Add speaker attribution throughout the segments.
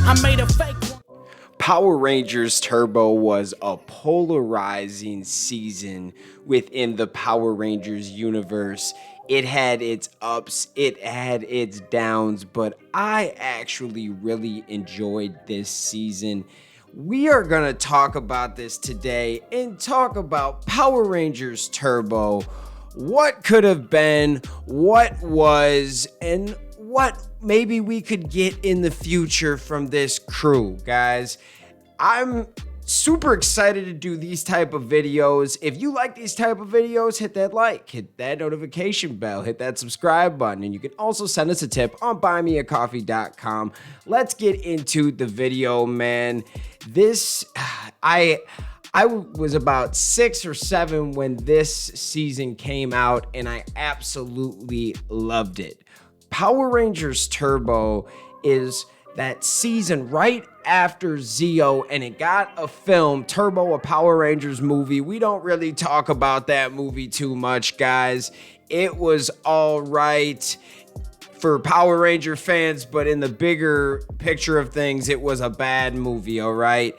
Speaker 1: I made a fake one.
Speaker 2: Power Rangers Turbo was a polarizing season within the Power Rangers universe. It had its ups, it had its downs, but I actually really enjoyed this season. We are going to talk about this today and talk about Power Rangers Turbo. What could have been, what was, and what maybe we could get in the future from this crew, guys. I'm super excited to do these type of videos. If you like these type of videos, hit that like, hit that notification bell, hit that subscribe button, and you can also send us a tip on buymeacoffee.com. Let's get into the video, man. I was about 6 or 7 when this season came out, and I absolutely loved it. Power Rangers Turbo is that season right after Zeo, and it got a film, Turbo, a Power Rangers movie. We don't really talk about that movie too much, guys. It was all right for Power Ranger fans, but in the bigger picture of things, it was a bad movie, all right?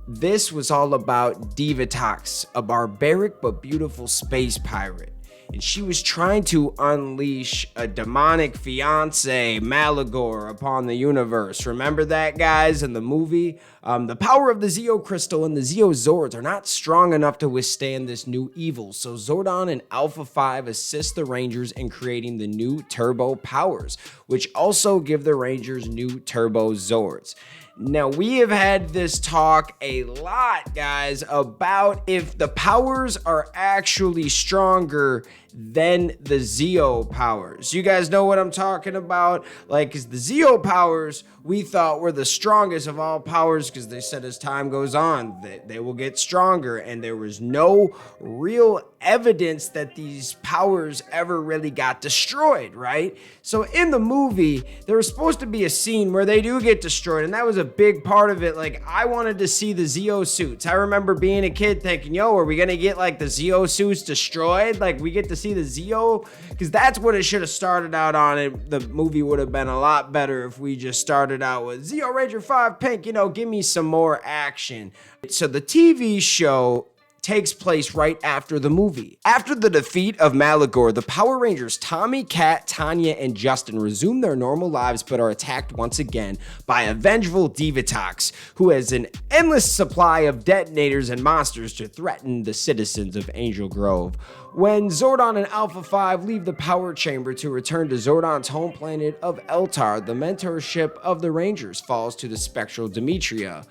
Speaker 2: This was all about Divatox, a barbaric but beautiful space pirate. And she was trying to unleash a demonic fiance, Malagor, upon the universe. Remember that, guys, in the movie? The power of the Zeo Crystal and the Zeo Zords are not strong enough to withstand this new evil, so Zordon and Alpha 5 assist the Rangers in creating the new Turbo powers, which also give the Rangers new Turbo Zords. Now, we have had this talk a lot, guys, about if the powers are actually stronger than the Zeo powers. You guys know what I'm talking about? Like, because the Zeo powers, we thought were the strongest of all powers, because they said as time goes on, they will get stronger, and there was no real evidence that these powers ever really got destroyed, right? So in the movie, there was supposed to be a scene where they do get destroyed, and that was a big part of it. Like, I wanted to see the Zeo suits. I remember being a kid thinking, yo, are we gonna get like the Zeo suits destroyed? Like, we get to see the Zeo, because that's what it should have started out on. The movie would have been a lot better if we just started out with Zeo Ranger 5 Pink, you know, give me some more action. So the TV show takes place right after the movie. After the defeat of Malagor, the Power Rangers Tommy, Kat, Tanya, and Justin resume their normal lives but are attacked once again by a vengeful Divatox, who has an endless supply of detonators and monsters to threaten the citizens of Angel Grove. When Zordon and Alpha 5 leave the power chamber to return to Zordon's home planet of Eltar, the mentorship of the Rangers falls to the spectral Demetria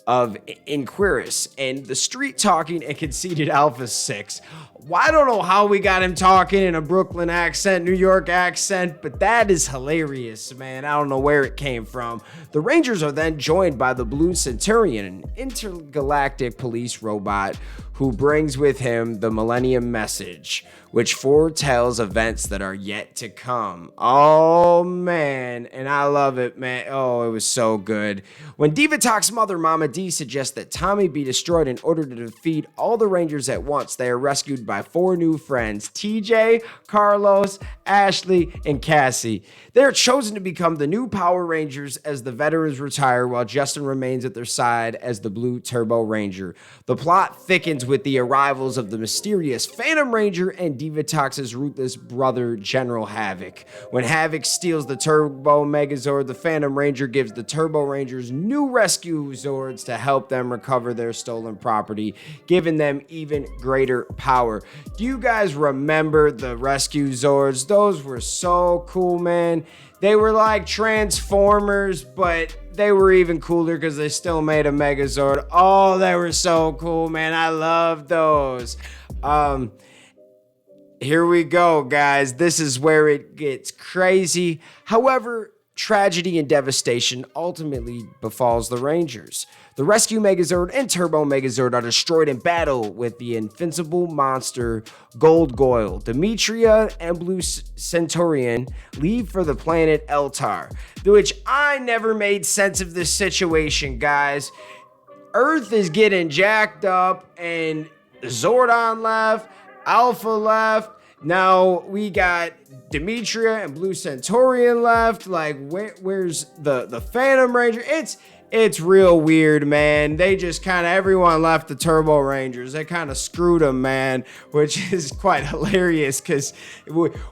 Speaker 2: of Inquiris and the street talking and conceited Alpha 6. Well, I don't know how we got him talking in a Brooklyn accent, New York accent, but that is hilarious, man. I don't know where it came from. The Rangers are then joined by the Blue Centurion, an intergalactic police robot who brings with him the Millennium Message, which foretells events that are yet to come. Oh, man, and I love it, man. Oh, it was so good. When Divatox's mother, Mama D, suggests that Tommy be destroyed in order to defeat all the Rangers at once, they are rescued by 4 new friends, TJ, Carlos, Ashley, and Cassie. They are chosen to become the new Power Rangers as the veterans retire, while Justin remains at their side as the Blue Turbo Ranger. The plot thickens with the arrivals of the mysterious Phantom Ranger and Divatox's ruthless brother, General Havoc. When Havoc steals the Turbo Megazord, the Phantom Ranger gives the Turbo Rangers new rescue Zords to help them recover their stolen property, giving them even greater power. Do you guys remember the rescue Zords? Those were so cool, man. They were like Transformers, but they were even cooler because they still made a Megazord. Oh, they were so cool, man. I love those. Here we go, guys. This is where it gets crazy. However, tragedy and devastation ultimately befalls the Rangers. The Rescue Megazord and Turbo Megazord are destroyed in battle with the invincible monster Gold Goyle. Demetria and Blue Centurion leave for the planet Eltar, which I never made sense of this situation, guys. Earth is getting jacked up and Zordon left, Alpha left, Now we got Demetria and Blue Centaurian left. Like, where's the Phantom Ranger? It's real weird, man. They just kind of everyone left the Turbo Rangers. They kind of screwed them, man, which is quite hilarious because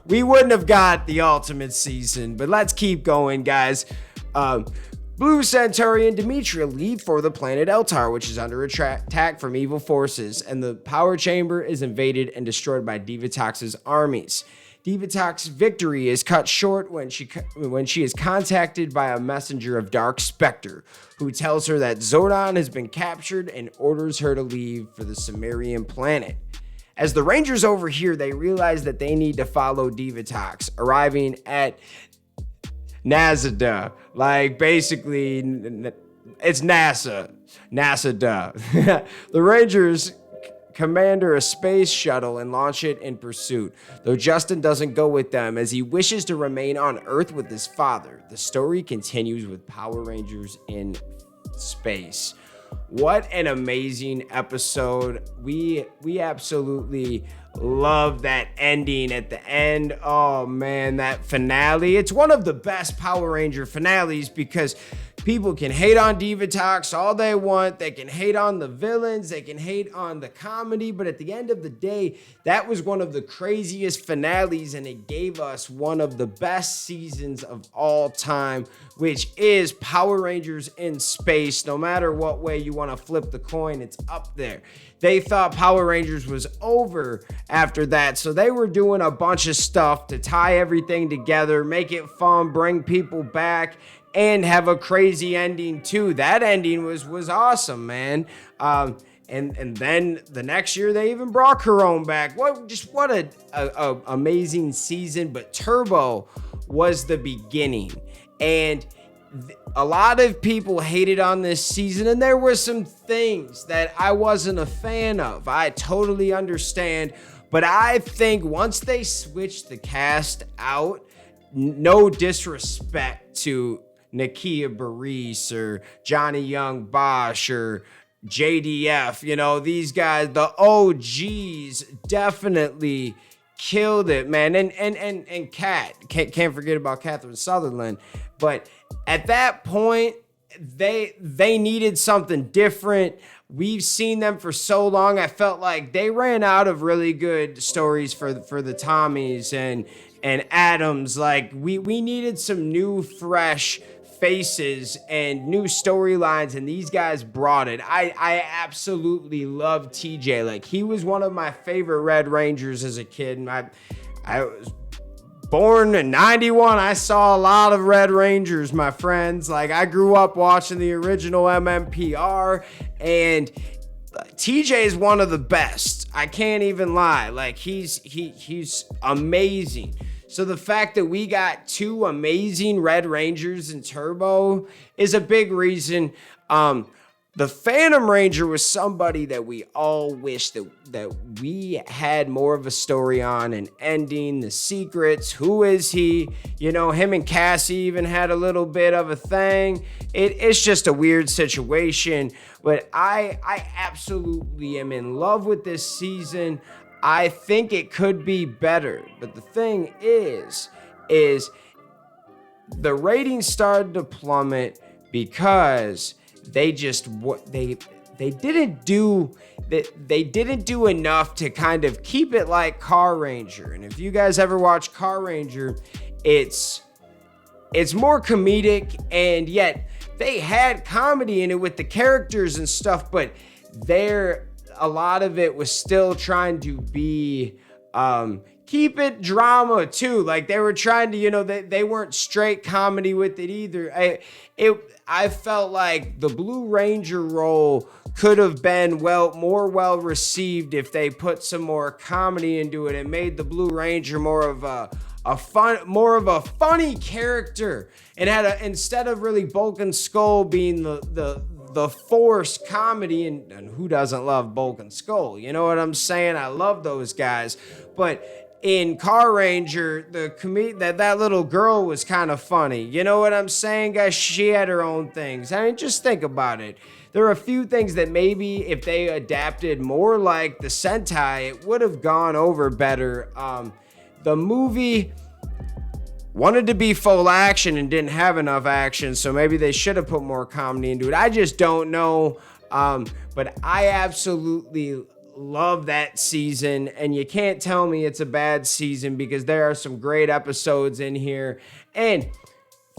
Speaker 2: we wouldn't have got the ultimate season. But let's keep going, guys. Blue Centaurian Demetria leave for the planet Eltar, which is under attack from evil forces, and the power chamber is invaded and destroyed by Divatox's armies. Divatox's victory is cut short when she is contacted by a messenger of Dark Spectre, who tells her that Zordon has been captured and orders her to leave for the Sumerian planet. As the Rangers overhear, they realize that they need to follow Divatox, arriving at Nazada. Like, basically, it's NASA. NASA. The Rangers commander a space shuttle and launch it in pursuit, though Justin doesn't go with them as he wishes to remain on Earth with his father. The story continues with Power Rangers in space. What an amazing episode. We absolutely love that ending at the end. Oh man, that finale. It's one of the best Power Ranger finales because people can hate on Divatox all they want. They can hate on the villains. They can hate on the comedy. But at the end of the day, that was one of the craziest finales, and it gave us one of the best seasons of all time, which is Power Rangers in space. No matter what way you want to flip the coin, it's up there. They thought Power Rangers was over after that, so they were doing a bunch of stuff to tie everything together, make it fun, bring people back, and have a crazy ending too. That ending was awesome, man. And then the next year they even brought Corone back. What a amazing season. But Turbo was the beginning, and a lot of people hated on this season, and there were some things that I wasn't a fan of. I totally understand, but I think once they switched the cast out, no disrespect to Nakia Burrise or Johnny Young Bosch or JDF, you know, these guys, the OGs definitely killed it, man. And Kat, can't forget about Catherine Sutherland. But at that point, they needed something different. We've seen them for so long. I felt like they ran out of really good stories for the Tommies and Adams. Like we needed some new, fresh faces and new storylines, and these guys brought it. I absolutely love TJ. Like, he was one of my favorite Red Rangers as a kid, and I was born in 91. I saw a lot of Red Rangers, my friends. Like, I grew up watching the original MMPR, and TJ is one of the best. I can't even lie. Like, he's amazing. So the fact that we got two amazing Red Rangers in Turbo is a big reason. The Phantom Ranger was somebody that we all wish that we had more of a story on, an ending, the secrets, who is he? You know, him and Cassie even had a little bit of a thing. It's just a weird situation, but I absolutely am in love with this season. I think it could be better, but the thing is the ratings started to plummet because they didn't do enough to kind of keep it like Car Ranger. And if you guys ever watch Car Ranger, it's more comedic, and yet they had comedy in it with the characters and stuff, but a lot of it was still trying to be keep it drama too. Like, they were trying to, you know, they weren't straight comedy with it either. I felt like the Blue Ranger role could have been more well received if they put some more comedy into it and made the Blue Ranger more of a funny character, and instead of really Bulk and Skull being the forced comedy, and who doesn't love Bulk and Skull? You know what I'm saying? I love those guys, but in Car Ranger, that little girl was kind of funny. You know what I'm saying, guys? She had her own things. I mean, just think about it. There are a few things that maybe if they adapted more like the Sentai, it would have gone over better. The movie wanted to be full action and didn't have enough action, so maybe they should have put more comedy into it. I just don't know. But I absolutely love that season, and you can't tell me it's a bad season because there are some great episodes in here. And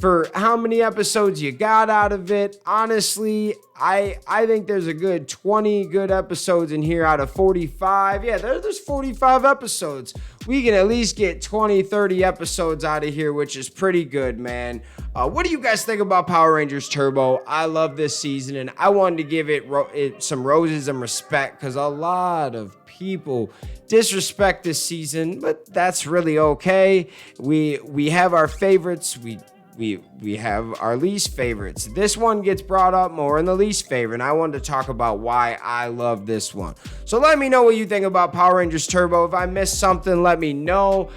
Speaker 2: for how many episodes you got out of it, honestly, I think there's a good 20 good episodes in here out of 45. Yeah, there's 45 episodes. We can at least get 20, 30 episodes out of here, which is pretty good, man. What do you guys think about Power Rangers Turbo? I love this season, and I wanted to give it some roses and respect because a lot of people disrespect this season, but that's really okay. We have our favorites. We have our least favorites. This one gets brought up more in the least favorite, and I wanted to talk about why I love this one. So let me know what you think about Power Rangers Turbo. If I missed something, let me know.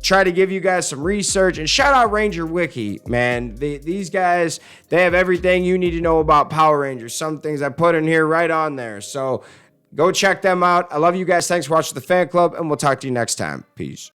Speaker 2: Try to give you guys some research, and shout out Ranger Wiki, man. These guys, they have everything you need to know about Power Rangers. Some things I put in here right on there. So go check them out. I love you guys. Thanks for watching the fan club, and we'll talk to you next time. Peace.